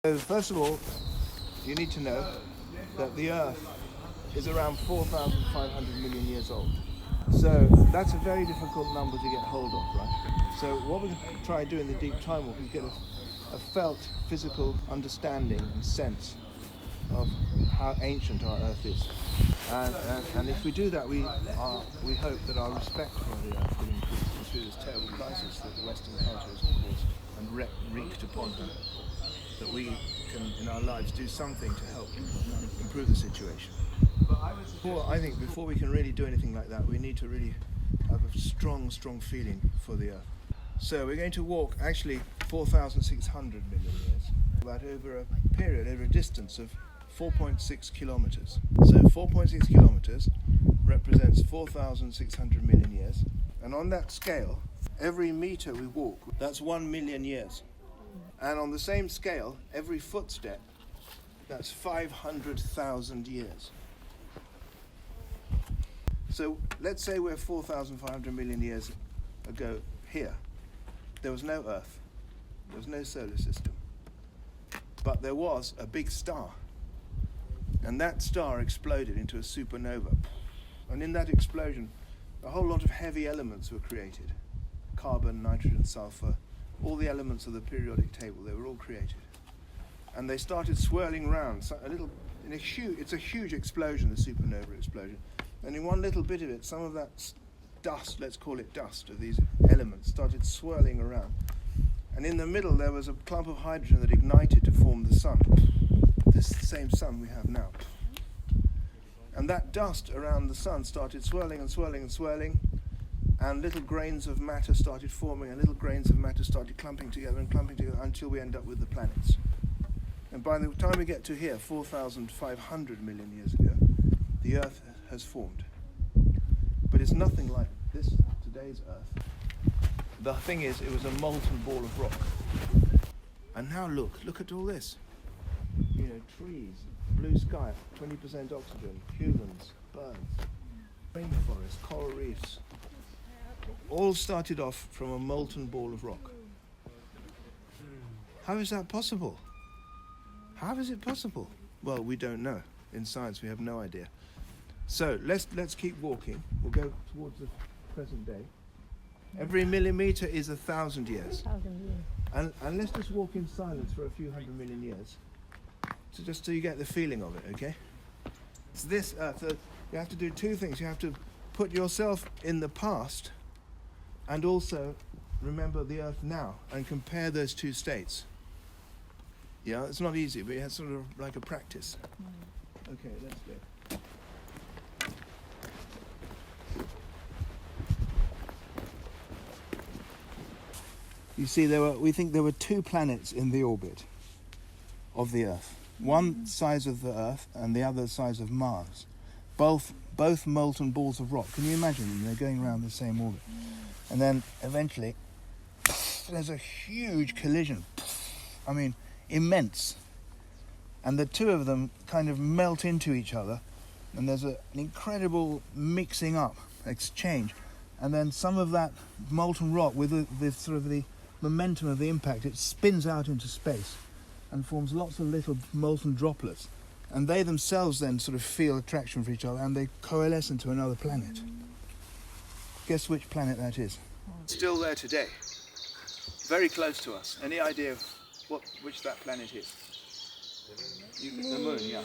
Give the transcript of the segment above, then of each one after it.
So first of all, you need to know that the Earth is around 4,500 million years old. So that's a very difficult number to get hold of, right? So what we're going to try to do in the deep time walk is get a felt physical understanding and sense of how ancient our Earth is. And if we do that, we hope that our respect for the Earth will increase through this terrible crisis that the Western culture has caused and wreaked upon her. That we can, in our lives, do something to help improve the situation. I think before we can really do anything like that, we need to really have a strong feeling for the Earth. So we're going to walk actually 4,600 million years, but over a period, over a distance of 4.6 kilometers. So 4.6 kilometers represents 4,600 million years. And on that scale, every meter we walk, that's 1 million years. And on the same scale, every footstep, that's 500,000 years. So let's say we're 4,500 million years ago here. There was no Earth. There was no solar system. But there was a big star. And that star exploded into a supernova. And in that explosion, a whole lot of heavy elements were created. Carbon, nitrogen, sulfur, all the elements of the periodic table, they were all created. And they started swirling around. So it's a huge explosion, the supernova explosion. And in one little bit of it, some of that dust, let's call it dust, of these elements started swirling around. And in the middle, there was a clump of hydrogen that ignited to form the sun. This same sun we have now. And that dust around the sun started swirling and swirling and swirling. And little grains of matter started forming, and little grains of matter started clumping together until we end up with the planets. And by the time we get to here, 4,500 million years ago, the Earth has formed. But it's nothing like this, today's Earth. The thing is, it was a molten ball of rock. And now look at all this. You know, trees, blue sky, 20% oxygen, humans, birds, rainforests, coral reefs. All started off from a molten ball of rock. How is that possible? How is it possible? Well, we don't know. In science, we have no idea. So let's keep walking. We'll go towards the present day. Every millimeter is 1,000 years. 1,000 years. And let's just walk in silence for a few hundred million years. So just so you get the feeling of it, okay? It's this Earth. You have to do two things. You have to put yourself in the past and also remember the Earth now and compare those two states. Yeah, it's not easy, but it's sort of like a practice. Okay, let's go. You see, we think there were two planets in the orbit of the Earth. One size of the Earth and the other size of Mars. Both molten balls of rock. Can you imagine them? They're going around the same orbit. And then eventually, there's a huge collision. I mean, immense. And the two of them kind of melt into each other. And there's an incredible mixing up, exchange. And then some of that molten rock, with the sort of the momentum of the impact, it spins out into space and forms lots of little molten droplets. And they themselves then sort of feel attraction for each other and they coalesce into another planet. Guess which planet that is? Still there today. Very close to us. Any idea which that planet is? The moon, yeah.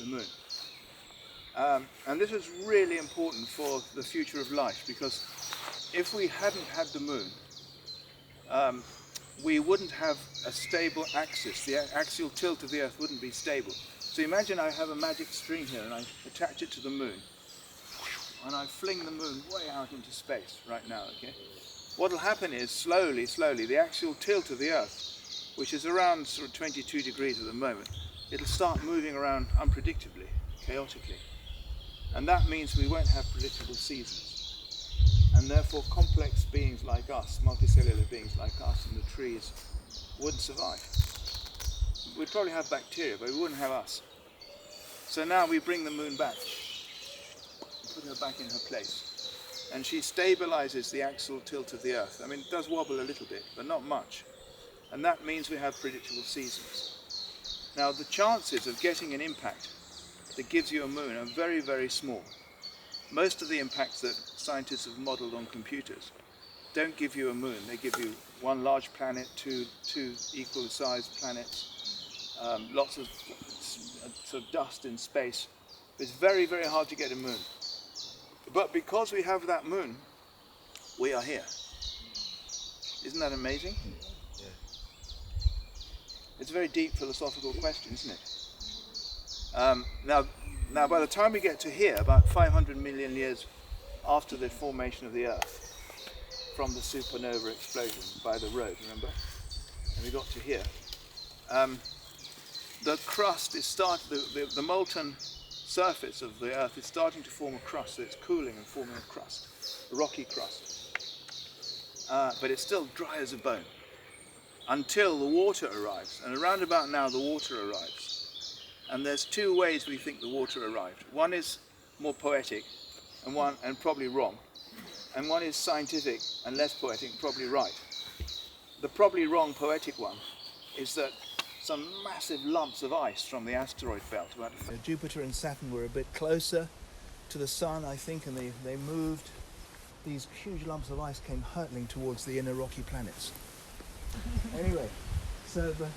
The moon. And this is really important for the future of life, because if we hadn't had the moon, we wouldn't have a stable axis. The axial tilt of the Earth wouldn't be stable. So imagine I have a magic string here and I attach it to the moon. And I fling the moon way out into space right now, okay? What'll happen is, slowly, the axial tilt of the Earth, which is around sort of 22 degrees at the moment, it'll start moving around unpredictably, chaotically. And that means we won't have predictable seasons. And therefore complex beings like us, multicellular beings like us and the trees, wouldn't survive. We'd probably have bacteria, but we wouldn't have us. So now we bring the moon back, put her back in her place. And she stabilizes the axial tilt of the Earth. I mean, it does wobble a little bit, but not much. And that means we have predictable seasons. Now the chances of getting an impact that gives you a moon are very, very small. Most of the impacts that scientists have modelled on computers don't give you a moon. They give you one large planet, two equal sized planets, lots of sort of dust in space. It's very, very hard to get a moon. But because we have that moon, we are here. Isn't that amazing? Yeah. It's a very deep philosophical question, isn't it? Now, by the time we get to here, about 500 million years after the formation of the Earth, from the supernova explosion by the road, remember? And we got to here. The crust is the molten surface of the Earth is starting to form a crust, so it's cooling and forming a crust, a rocky crust. But it's still dry as a bone until the water arrives, and around about now the water arrives. And there's two ways we think the water arrived. One is more poetic and probably wrong, and one is scientific and less poetic and probably right. The probably wrong poetic one is that some massive lumps of ice from the asteroid belt. Jupiter and Saturn were a bit closer to the Sun, I think, and they moved. These huge lumps of ice came hurtling towards the inner rocky planets. Anyway, so the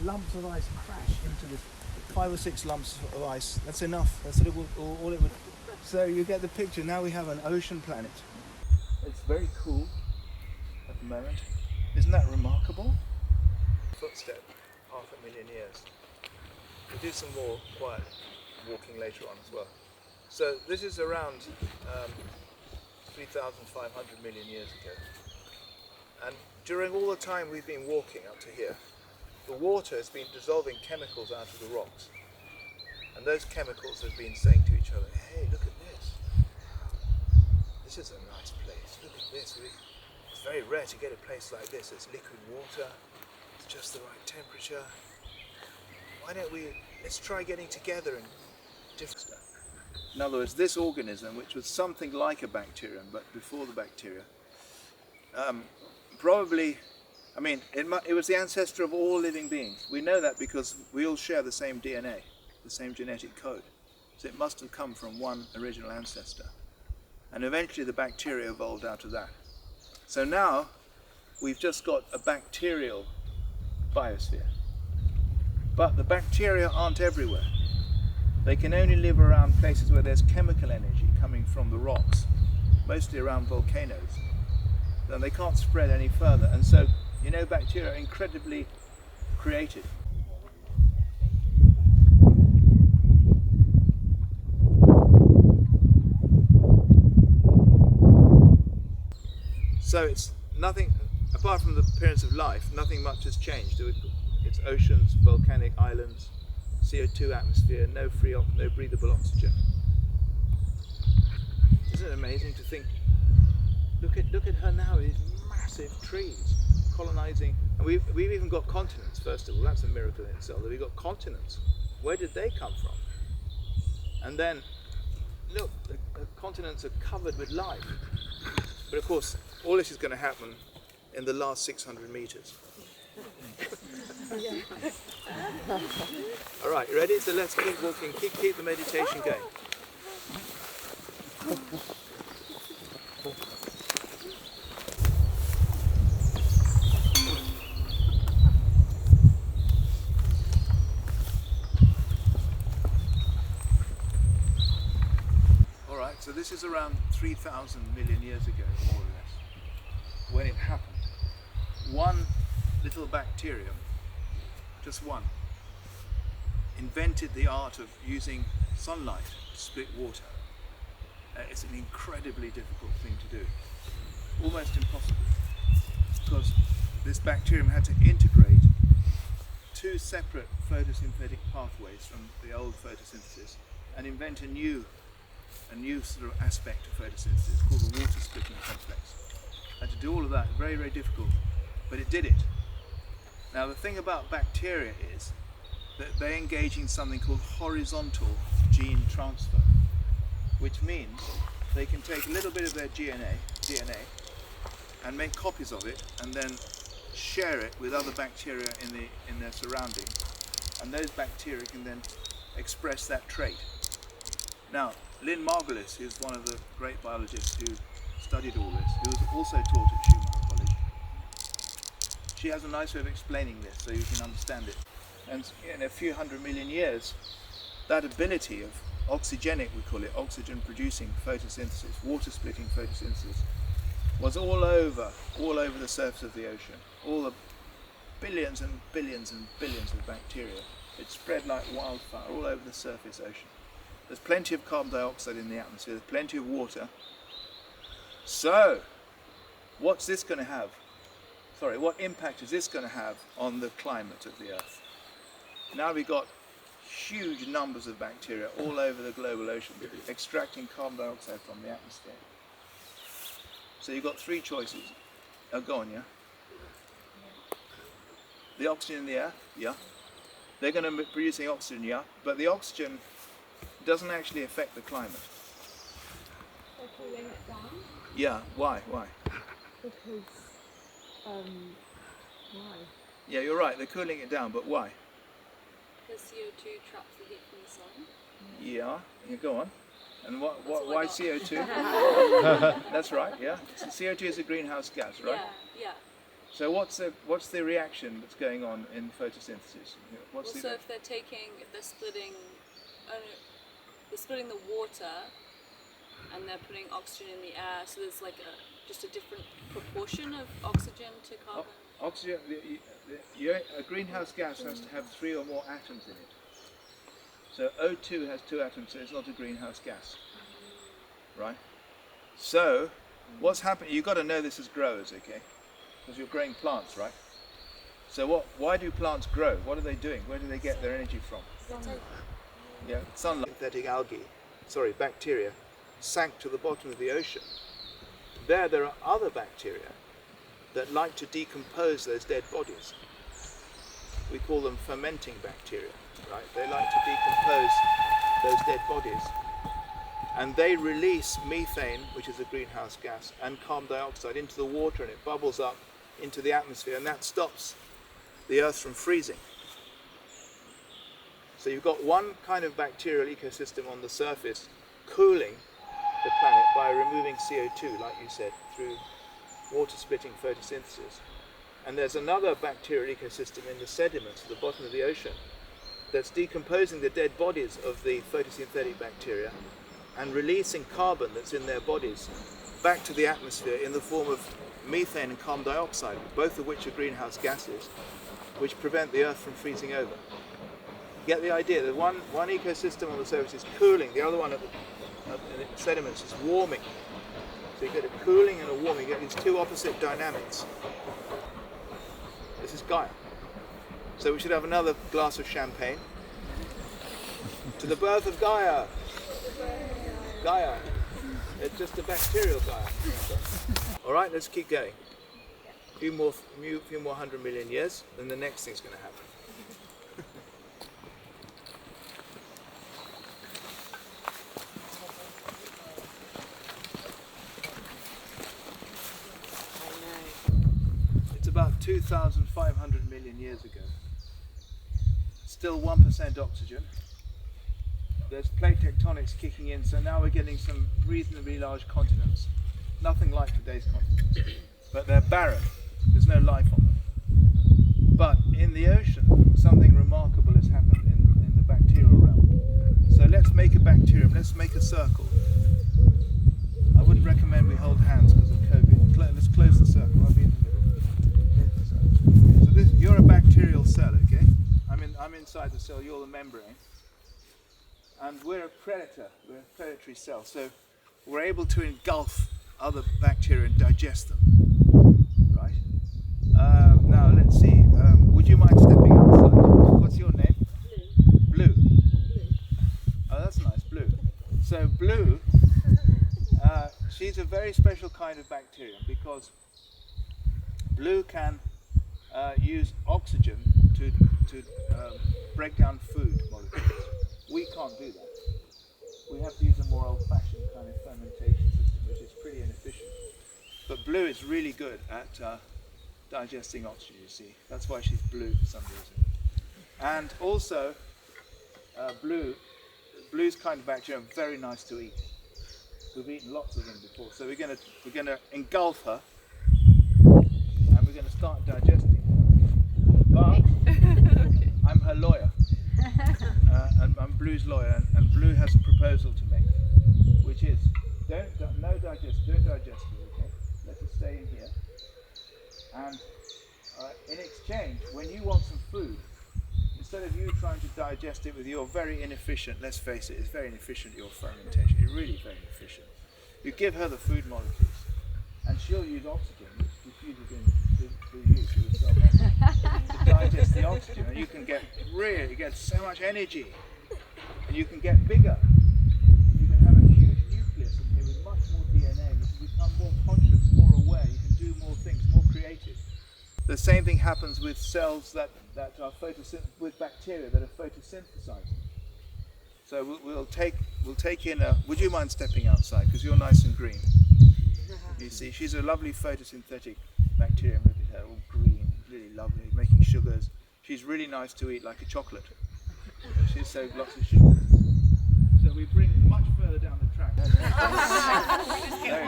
lumps of ice crashed into the 5 or 6 lumps of ice. That's enough. That's all it would. So you get the picture. Now we have an ocean planet. It's very cool at the moment. Isn't that remarkable? Footstep, 500,000 years. We'll do some more quiet walking later on as well. So this is around 3,500 million years ago. And during all the time we've been walking up to here, the water has been dissolving chemicals out of the rocks. And those chemicals have been saying to each other, hey, look at this. This is a nice place. Look at this. It's very rare to get a place like this. It's liquid water. It's just the right temperature. Why don't let's try getting together and different stuff. In other words, this organism, which was something like a bacterium, but before the bacteria, it was the ancestor of all living beings. We know that because we all share the same DNA, the same genetic code. So it must have come from one original ancestor. And eventually the bacteria evolved out of that. So now we've just got a bacterial biosphere. But the bacteria aren't everywhere. They can only live around places where there's chemical energy coming from the rocks, mostly around volcanoes. Then they can't spread any further. And so, bacteria are incredibly creative. So it's nothing, apart from the appearance of life, nothing much has changed. It's oceans, volcanic islands, CO2 atmosphere, no breathable oxygen. Isn't it amazing to think, look at her now, these massive trees colonizing, and we've even got continents, first of all. That's a miracle in itself, that we've got continents. Where did they come from? And then, look, the continents are covered with life. But of course, all this is going to happen in the last 600 meters. All right, ready? So let's keep walking, keep the meditation going. All right, so this is around 3,000 million years ago, more or less, when it happened. One little bacterium, just one, invented the art of using sunlight to split water. It's an incredibly difficult thing to do, almost impossible, because this bacterium had to integrate 2 separate photosynthetic pathways from the old photosynthesis and invent a new sort of aspect of photosynthesis called the water splitting complex. And to do all of that, very, very difficult, but it did it. Now the thing about bacteria is that they engage in something called horizontal gene transfer, which means they can take a little bit of their DNA and make copies of it and then share it with other bacteria in their surrounding and those bacteria can then express that trait. Now, Lynn Margulis, who's one of the great biologists who studied all this, who was also taught at Schumacher College, she has a nice way of explaining this so you can understand it. And in a few 100 million years, that ability of oxygenic, we call it, oxygen producing photosynthesis, water splitting photosynthesis, was all over the surface of the ocean. All the billions and billions and billions of bacteria. It spread like wildfire all over the surface ocean. There's plenty of carbon dioxide in the atmosphere, there's plenty of water. So, what's this going to have? Sorry, what impact is this going to have on the climate of the Earth? Now we've got huge numbers of bacteria all over the global ocean extracting carbon dioxide from the atmosphere. So you've got three choices. Oh, go on, yeah? The oxygen in the air, yeah. They're going to be producing oxygen, yeah. But the oxygen doesn't actually affect the climate. They're cooling it down? Yeah, why? Because, why? Yeah, you're right, they're cooling it down, but why? Because CO2 traps the heat from the sun. Yeah, go on. And why CO2? That's right, yeah. So CO2 is a greenhouse gas, right? Yeah. So what's the reaction that's going on in photosynthesis? So if they're splitting the water and they're putting oxygen in the air, so there's like just a different proportion of oxygen to carbon. Oxygen, a greenhouse gas has to have 3 or more atoms in it. So O2 has 2 atoms, so it's not a greenhouse gas, right? So what's happening? You've got to know this as growers, okay? Because you're growing plants, right? So why do plants grow? What are they doing? Where do they get their energy from? Yeah, sunlight. Synthetic algae, bacteria, sank to the bottom of the ocean. There are other bacteria that like to decompose those dead bodies. We call them fermenting bacteria, right? They like to decompose those dead bodies. And they release methane, which is a greenhouse gas, and carbon dioxide into the water, and it bubbles up into the atmosphere, and that stops the Earth from freezing. So you've got one kind of bacterial ecosystem on the surface cooling the planet by removing CO2, like you said, through water splitting photosynthesis. And there's another bacterial ecosystem in the sediments at the bottom of the ocean that's decomposing the dead bodies of the photosynthetic bacteria and releasing carbon that's in their bodies back to the atmosphere in the form of methane and carbon dioxide, both of which are greenhouse gases, which prevent the Earth from freezing over. Get the idea that one ecosystem on the surface is cooling, the other one in the sediments is warming. So you get a cooling and a warming, you get these two opposite dynamics. This is Gaia. So we should have another glass of champagne. To the birth of Gaia! Gaia. It's just a bacterial Gaia. Alright, let's keep going. A few more 100 million years, then the next thing's going to happen. It's about 2,500 million years ago. Still 1% oxygen. There's plate tectonics kicking in, so now we're getting some reasonably large continents. Nothing like today's continents, but they're barren. There's no life on them. But in the ocean, something remarkable has happened in the bacterial realm. So let's make a bacterium, let's make a circle. I wouldn't recommend we hold hands because of COVID. Let's close the circle, I'll be in the middle. So you're a bacterial cell, okay? I'm inside the cell, you're the membrane. And we're a predatory cell, so we're able to engulf other bacteria and digest them, right? Now let's see, would you mind stepping outside? What's your name? Blue. Oh, that's nice, Blue. So Blue, she's a very special kind of bacterium because Blue can use oxygen to break down food molecules. We can't do that. We have to use a more old-fashioned kind of fermentation system, which is pretty inefficient. But Blue is really good at digesting oxygen, you see. That's why she's blue for some reason. And also, blue's kind of bacteria are very nice to eat. We've eaten lots of them before, so we're gonna engulf her, and we're gonna start digesting. But I'm her lawyer, and I'm Blue's lawyer, and Blue has a proposal to make, which is don't digest her, okay? Let her stay in here, and in exchange, when you want some food, instead of you trying to digest it with your very inefficient, let's face it, it's very inefficient, your fermentation, it's really very inefficient. You give her the food molecules, and she'll use oxygen, which diffuses into you, to digest the oxygen, and you can get so much energy, and you can get bigger. You can have a huge nucleus in here with much more DNA. You can become more conscious, more aware. You can do more things, more creative. The same thing happens with cells that are with bacteria that are photosynthesizing. So we'll take in a. Would you mind stepping outside because you're nice and green? You see, she's a lovely photosynthetic bacterium. Look at her, all green, really lovely, making sugars. She's really nice to eat, like a chocolate. She's so lots of sugar. So we bring much further down the track.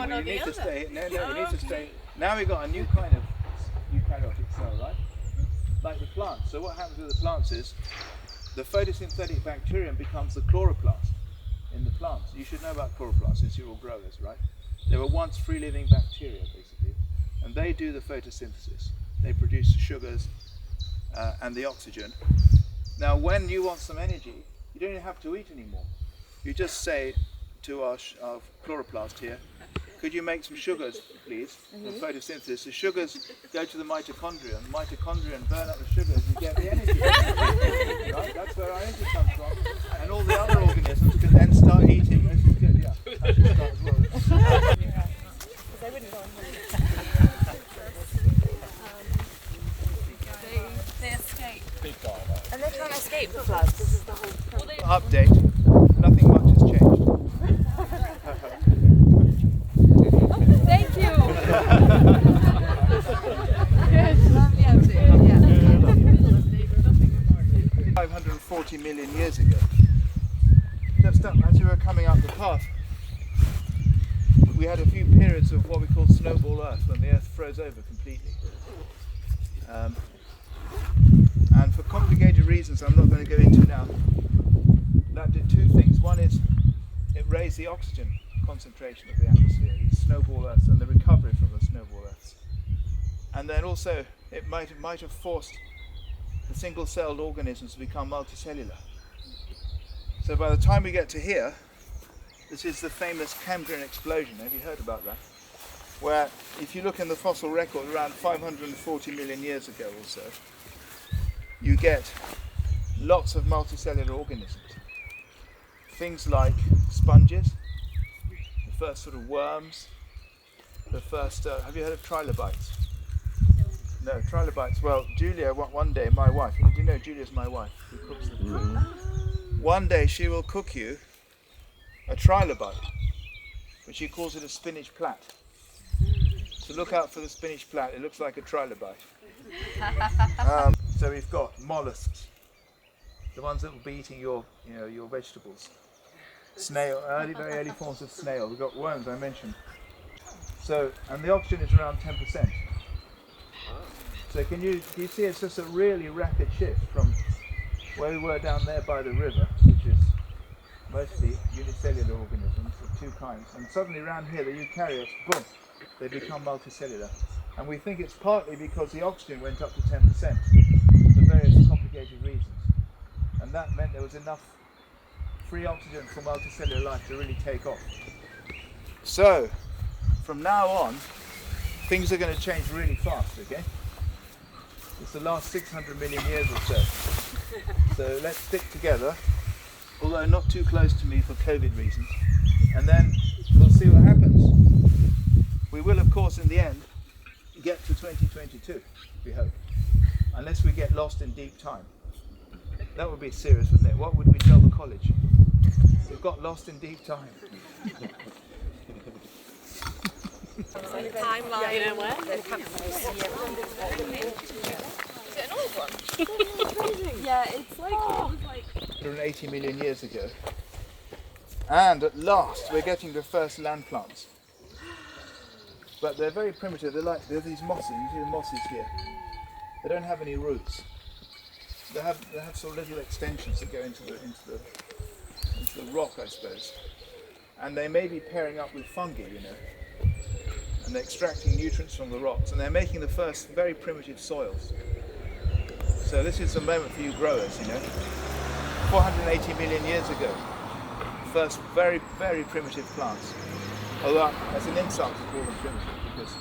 No, you need to stay. No, you need to stay. Now we've got a new kind of eukaryotic cell, right? Like the plants. So what happens with the plants is the photosynthetic bacterium becomes the chloroplast in the plants. You should know about chloroplasts since you're all growers, right? They were once free-living bacteria, basically, and they do the photosynthesis. They produce the sugars and the oxygen. Now, when you want some energy, you don't even have to eat anymore. You just say to our chloroplast here, could you make some sugars, please, for photosynthesis? The sugars go to the mitochondria, and the mitochondria burn up the sugars and get the energy. Right? That's where our energy comes from. And all the other organisms can then start eating. This is good, yeah. I should start as well. They escape. And they're trying to escape the floods. This is the whole problem. Update, nothing much has changed. Thank you. Good. Lovely update. Yeah. 540 million years ago, just up as we were coming up the path, we had a few periods of what we call snowball Earth, when the Earth froze over completely. And for complicated reasons I'm not going to go into now, that did two things. One is it raised the oxygen concentration of the atmosphere, these snowball Earths, and the recovery from the snowball Earths. And then also it might have forced the single-celled organisms to become multicellular. So by the time we get to here, this is the famous Cambrian explosion. Have you heard about that? Where if you look in the fossil record around 540 million years ago or so, you get lots of multicellular organisms. Things like sponges, the first sort of worms, the first, have you heard of trilobites? No, trilobites. Well, Julia, one day, my wife, do you know Julia's my wife, who cooks the food? One day she will cook you a trilobite, but she calls it a spinach plat. So look out for the spinach plat, it looks like a trilobite. So we've got mollusks, the ones that will be eating your vegetables. Snail, very early forms of snail. We've got worms, I mentioned. So, and the oxygen is around 10%. So do you see it's just a really rapid shift from where we were down there by the river, which is mostly unicellular organisms of two kinds, and suddenly around here the eukaryotes, boom, they become multicellular. And we think it's partly because the oxygen went up to 10% for various complicated reasons. And that meant there was enough free oxygen for multicellular life to really take off. So, from now on, things are going to change really fast, okay? It's the last 600 million years or so. So let's stick together, although not too close to me for COVID reasons, and then we'll see what happens. We will, of course, in the end, get to 2022, we hope, unless we get lost in deep time. That would be serious, wouldn't it? What would we tell the college? We've got lost in deep time. Timeline. get an old one. Yeah, it's like, it was like 180 million years ago. And at last we're getting the first land plants. But they're very primitive. They're these mosses. You see the mosses here. They don't have any roots. They have sort of little extensions that go into the rock, I suppose. And they may be pairing up with fungi, you know. And they're extracting nutrients from the rocks, and they're making the first very primitive soils. So this is a moment for you growers, you know. 480 million years ago, first very, very primitive plants. Although as an insult to call them primitive, because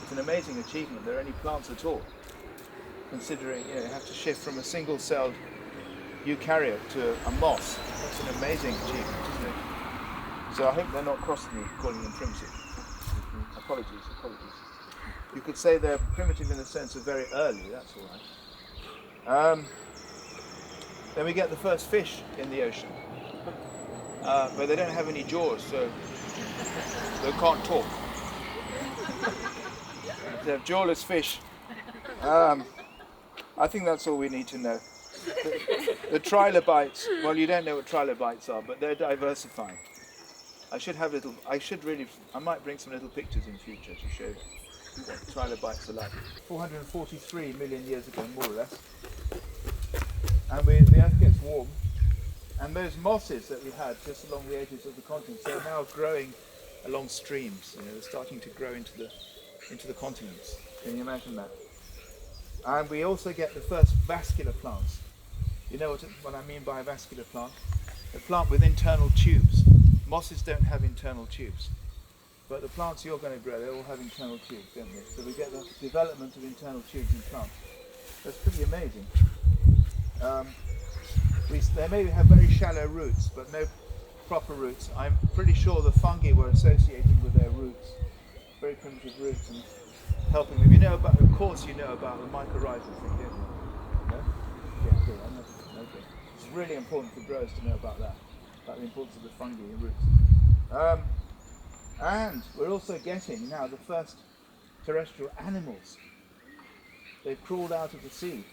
it's an amazing achievement. There are any plants at all, considering you have to shift from a single-celled eukaryote to a moss. That's an amazing achievement, isn't it? So I hope they're not crossing me calling them primitive. Apologies. You could say they're primitive in the sense of very early, that's all right. Then we get the first fish in the ocean. But they don't have any jaws, so they can't talk. They have jawless fish. I think that's all we need to know. The trilobites, well, you don't know what trilobites are, but they're diversifying. I might bring some little pictures in future to show what trilobites are like. 443 million years ago, more or less. And the earth gets warm. And those mosses that we had just along the edges of the continents, they're now growing along streams. They're starting to grow into the continents. Can you imagine that? And we also get the first vascular plants. You know what I mean by a vascular plant? A plant with internal tubes. Mosses don't have internal tubes, but the plants you're going to grow, they all have internal tubes, don't they? So we get the development of internal tubes in plants. That's pretty amazing. They may have very shallow roots, but no proper roots. I'm pretty sure the fungi were associating with their roots, very primitive roots, and helping them. Of course you know about the mycorrhizal thing, don't you? No? Yeah, good. I know. Okay. It's really important for growers to know about that. About the importance of the fungi and roots. And we're also getting now the first terrestrial animals. They've crawled out of the sea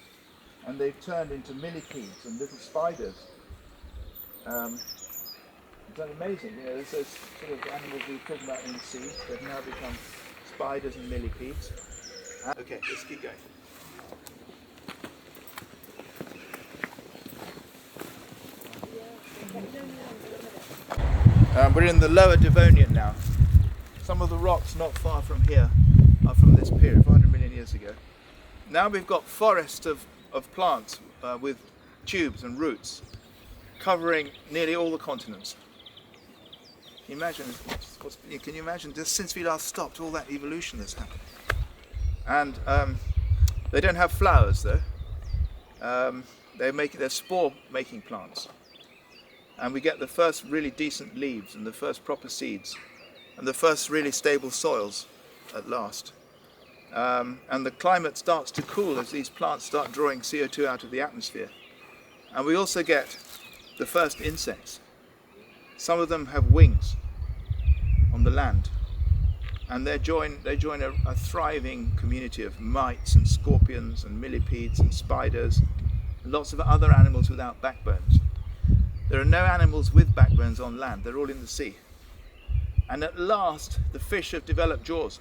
and they've turned into millipedes and little spiders. Is that amazing? There's those sort of animals we were talking about in the sea. They've now become spiders and millipedes. Okay, let's keep going. We're in the lower Devonian now. Some of the rocks not far from here are from this period, 400 million years ago. Now we've got forests of plants with tubes and roots covering nearly all the continents. Can you imagine just since we last stopped all that evolution that's happened? And they don't have flowers though. They're spore-making plants. And we get the first really decent leaves and the first proper seeds and the first really stable soils at last. And the climate starts to cool as these plants start drawing CO2 out of the atmosphere. And we also get the first insects. Some of them have wings on the land, and they join a thriving community of mites and scorpions and millipedes and spiders and lots of other animals without backbones. There are no animals with backbones on land, they're all in the sea. And at last, the fish have developed jaws.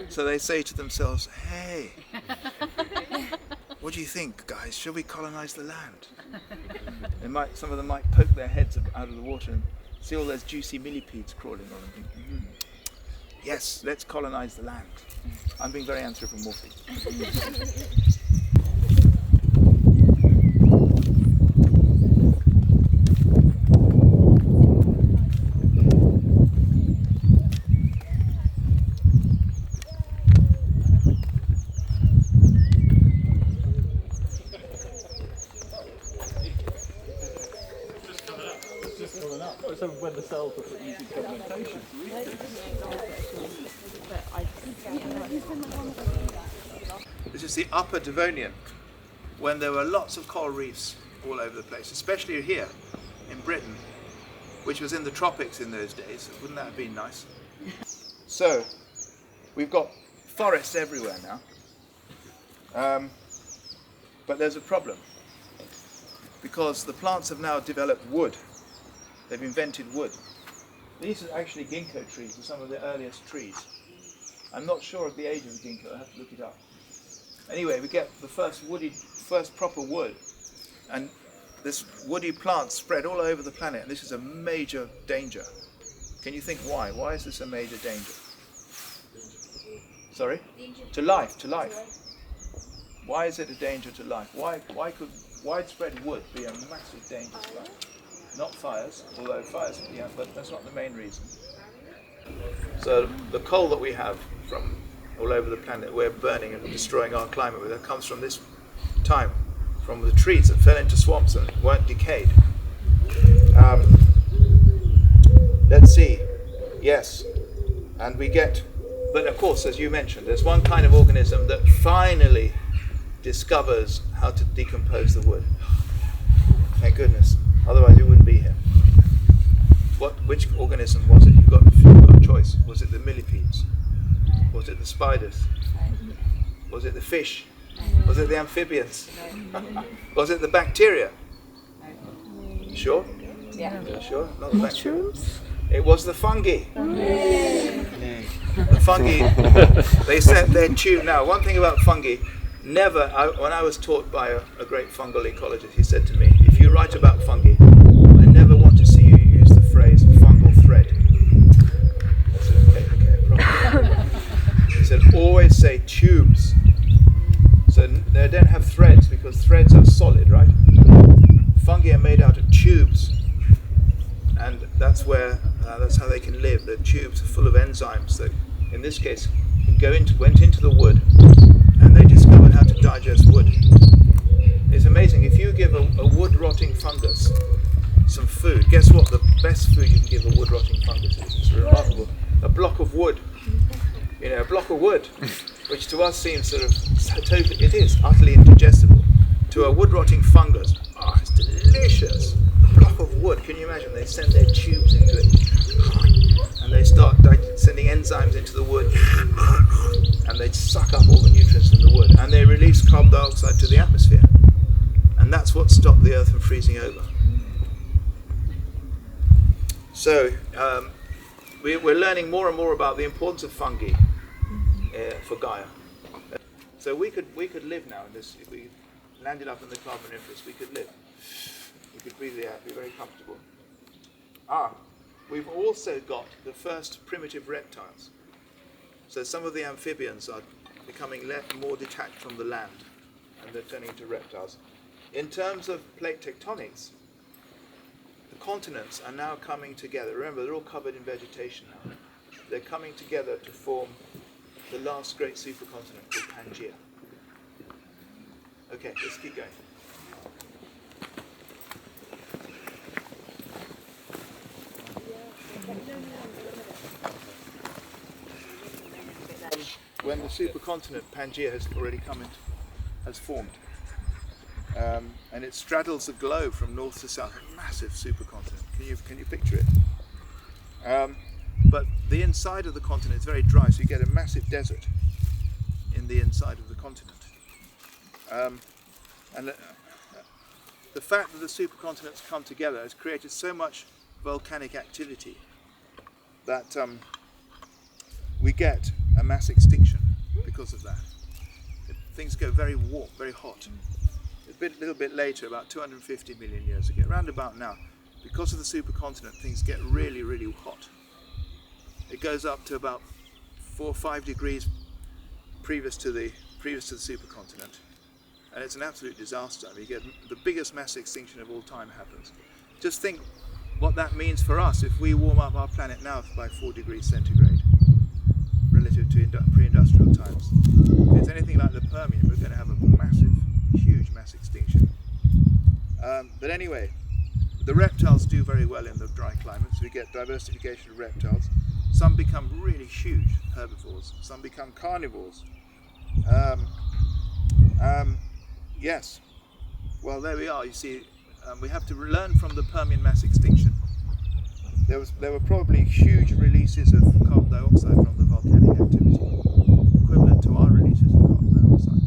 So they say to themselves, hey, what do you think, guys? Shall we colonize the land? Some of them might poke their heads out of the water and see all those juicy millipedes crawling on and think, yes, let's colonize the land. I'm being very anthropomorphic. When the cells are put using fermentation. This is the upper Devonian, when there were lots of coral reefs all over the place, especially here in Britain, which was in the tropics in those days. Wouldn't that have been nice? So, we've got forests everywhere now. But there's a problem, because the plants have now developed wood. They've invented wood. These are actually ginkgo trees, are some of the earliest trees. I'm not sure of the age of the ginkgo, I have to look it up. Anyway, we get the first proper wood, and this woody plant spread all over the planet, and this is a major danger. Can you think why? Why is this a major danger? Sorry? To life. Why is it a danger to life? Why could widespread wood be a massive danger to life? Not fires, although fires, yeah, but that's not the main reason. So the coal that we have from all over the planet, we're burning and destroying our climate with, that comes from this time, from the trees that fell into swamps and weren't decayed. Let's see, yes, and we get, but of course, as you mentioned, there's one kind of organism that finally discovers how to decompose the wood. Thank goodness, otherwise we wouldn't be here. Which organism was it? You've got a choice. Was it the millipedes? Was it the spiders? Was it the fish? Was it the amphibians? Was it the bacteria? Sure? Yeah. Sure? Not the bacteria. It was the fungi. The fungi, they sent their tube. Now, one thing about fungi, when I was taught by a great fungal ecologist, he said to me, if you write about fungi, I never want to see you use the phrase fungal thread. I said, okay, he said, always say tubes. So they don't have threads, because threads are solid, right? Fungi are made out of tubes, and that's how they can live. The tubes are full of enzymes that, in this case, went into the wood, and they discovered how to digest wood. It's amazing. If you give a wood-rotting fungus some food, guess what the best food you can give a wood-rotting fungus is? It's remarkable. A block of wood. A block of wood, which to us seems sort of totally, it is utterly indigestible. To a wood-rotting fungus, it's delicious. A block of wood, can you imagine? They send their tubes into it, and they start sending enzymes into the wood, and they suck up all the nutrients in the wood, and they release carbon dioxide to the atmosphere. And that's what stopped the Earth from freezing over. So, we're learning more and more about the importance of fungi for Gaia. So we could live now in this. If we landed up in the Carboniferous, we could live. We could breathe the air, be very comfortable. We've also got the first primitive reptiles. So some of the amphibians are becoming more detached from the land, and they're turning into reptiles. In terms of plate tectonics, the continents are now coming together. Remember, they're all covered in vegetation now. They're coming together to form the last great supercontinent called Pangaea. Okay, let's keep going. When the supercontinent Pangaea has already has formed, and it straddles the globe from north to south, a massive supercontinent. Can you picture it? But the inside of the continent is very dry, so you get a massive desert in the inside of the continent. And the fact that the supercontinents come together has created so much volcanic activity that we get a mass extinction because of that. Things go very warm, very hot. A little bit later, about 250 million years ago, around about now, because of the supercontinent, things get really, really hot. It goes up to about 4 or 5 degrees previous to the supercontinent, and it's an absolute disaster. I mean, you get the biggest mass extinction of all time happens. Just think what that means for us if we warm up our planet now by 4 degrees centigrade relative to pre-industrial times. If it's anything like the Permian, we're going to have a massive, huge mass extinction. But anyway, the reptiles do very well in the dry climates. We get diversification of reptiles. Some become really huge herbivores. Some become carnivores. Yes. Well, there we are. You see, we have to learn from the Permian mass extinction. There were probably huge releases of carbon dioxide from the volcanic activity, equivalent to our releases of carbon dioxide.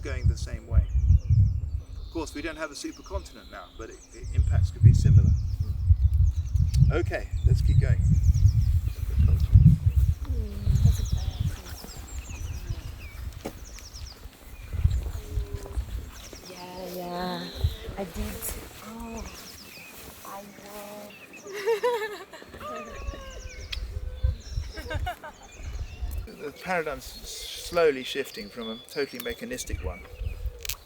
going the same way. Of course, we don't have a supercontinent now, but impacts could be similar. Okay, let's keep going. Yeah, I did. Oh, I The paradigm's slowly shifting from a totally mechanistic one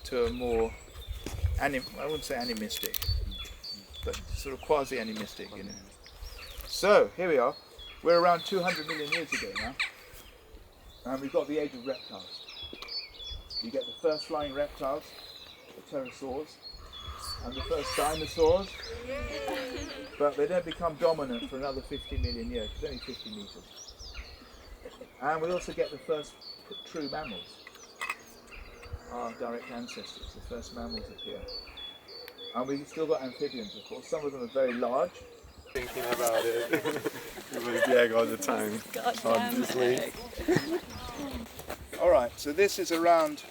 to a more, I wouldn't say animistic, but sort of quasi-animistic, you know. So, here we are. We're around 200 million years ago now, and we've got the age of reptiles. You get the first flying reptiles, the pterosaurs, and the first dinosaurs, but they don't become dominant for another 50 million years. It's only 50 meters. And we also get the first true mammals, our direct ancestors. The first mammals appear. And we've still got amphibians, of course. Some of them are very large. Thinking about it. It was Diego all the time. Obviously. All right, so this is around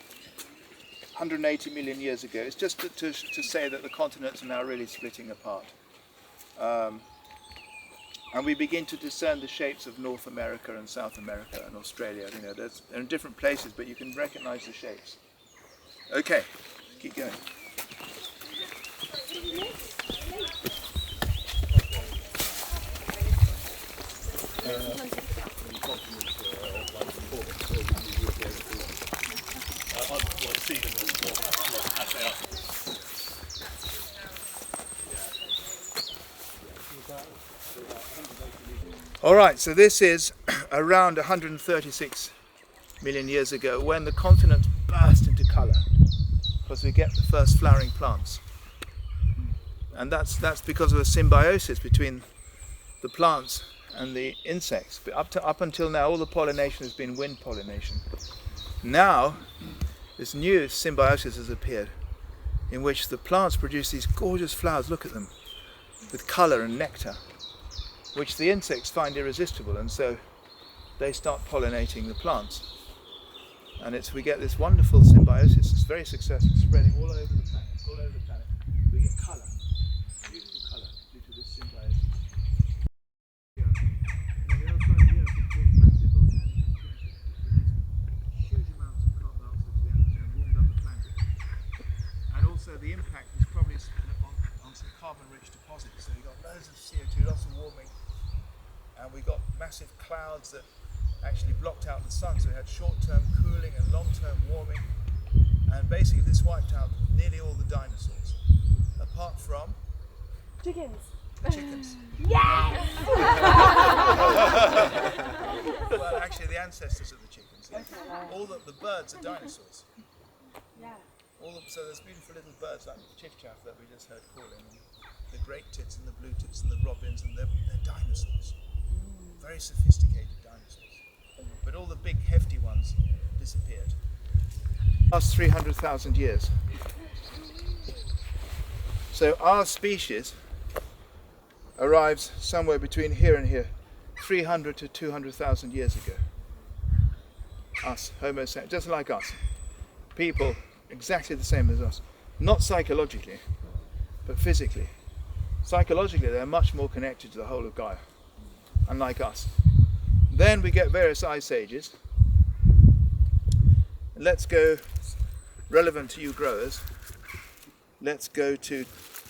180 million years ago. It's just to say that the continents are now really splitting apart. And we begin to discern the shapes of North America and South America and Australia. You know, they're in different places, but you can recognize the shapes. Okay, keep going. All right, so this is around 136 million years ago when the continents burst into colour because we get the first flowering plants. And that's because of a symbiosis between the plants and the insects. But up until now, all the pollination has been wind pollination. Now, this new symbiosis has appeared in which the plants produce these gorgeous flowers, look at them, with colour and nectar, which the insects find irresistible, and so they start pollinating the plants. And we get this wonderful symbiosis. It's very successful, spreading all over the planet. All over the planet, we get colour, beautiful colour, due to this symbiosis. The other side of the Earth, of course, massive volcanic activity produced huge amounts of carbon dioxide to the atmosphere and warmed up the planet. And also the impact is probably on some carbon-rich deposits. So we got loads of CO2, lots of warming, and we got massive clouds that actually blocked out the sun. So we had short-term cooling and long-term warming, and basically this wiped out nearly all the dinosaurs, apart from Chickens. chickens. Yes! Well, actually, the ancestors of the chickens. Yeah. All the birds are dinosaurs. Yeah. So there's beautiful little birds like the chiff-chaff that we just heard calling, and the great tits and the blue tits and the robins, and they're dinosaurs. Very sophisticated dinosaurs. But all the big hefty ones disappeared. Last 300,000 years. So our species arrives somewhere between here and here, 300 to 200,000 years ago. Us, Homo sapiens, just like us. People exactly the same as us. Not psychologically, but physically. Psychologically, they're much more connected to the whole of Gaia, unlike us. Then we get various ice ages. Let's go, relevant to you growers, let's go to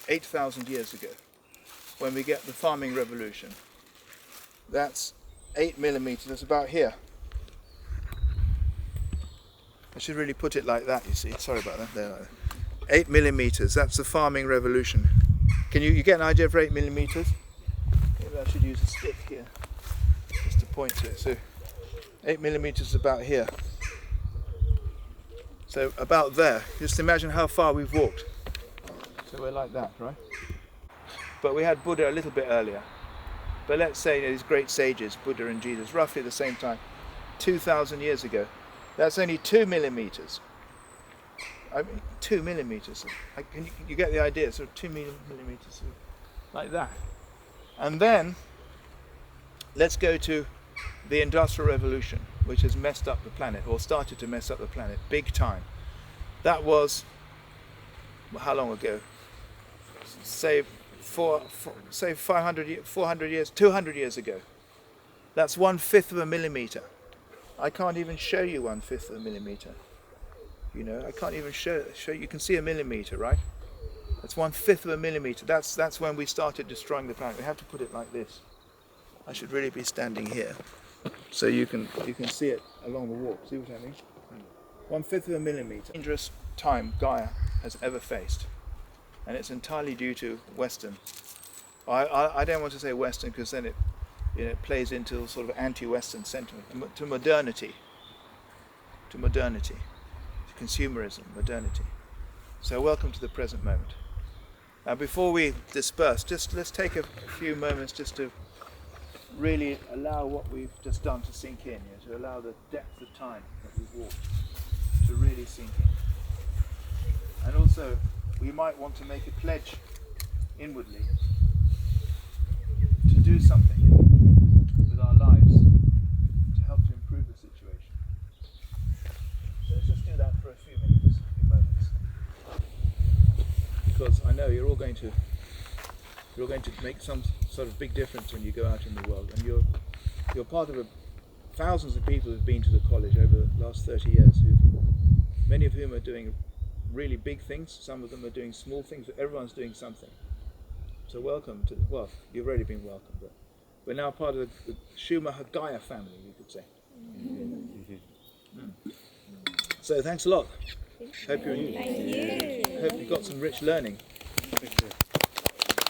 8,000 years ago, when we get the farming revolution. That's 8 millimeters, that's about here. I should really put it like that, you see. Sorry about that. There, 8 millimeters, that's the farming revolution. Can you get an idea for 8 millimeters? Maybe I should use a stick here, just to point to it. So 8 millimeters is about here. So about there. Just imagine how far we've walked. So we're like that, right? But we had Buddha a little bit earlier. But let's say these great sages, Buddha and Jesus, roughly the same time, 2,000 years ago. That's only 2 millimeters. I mean, 2 millimeters. You get the idea? Sort of 2 millimeters, like that. And then let's go to the Industrial Revolution, which has messed up the planet, or started to mess up the planet big time. That was, how long ago? Say 500, 400 years, 200 years ago. That's 1/5 of a millimeter. I can't even show you 1/5 of a millimeter. You know, I can't even show you can see a millimeter, right? That's 1/5 of a millimeter. That's when we started destroying the planet. We have to put it like this. I should really be standing here, so you can see it along the walk. See what I mean? 1/5 of a millimeter. Dangerous time Gaia has ever faced, and it's entirely due to Western. I don't want to say Western because then it plays into sort of anti-Western sentiment, to modernity, to consumerism, modernity. So welcome to the present moment. Before we disperse, let's take a few moments just to really allow what we've just done to sink in, to allow the depth of time that we've walked to really sink in. And also, we might want to make a pledge inwardly to do something with our lives to help to improve the situation. So let's just do that for a few moments. Because I know you're all going to make some sort of big difference when you go out in the world, and you're part of thousands of people who've been to the college over the last 30 years, many of whom are doing really big things, some of them are doing small things, but everyone's doing something. So welcome to, well, you've already been welcome, but we're now part of the Schumacher Gaia family, you could say. So thanks a lot. Hope you got some rich learning.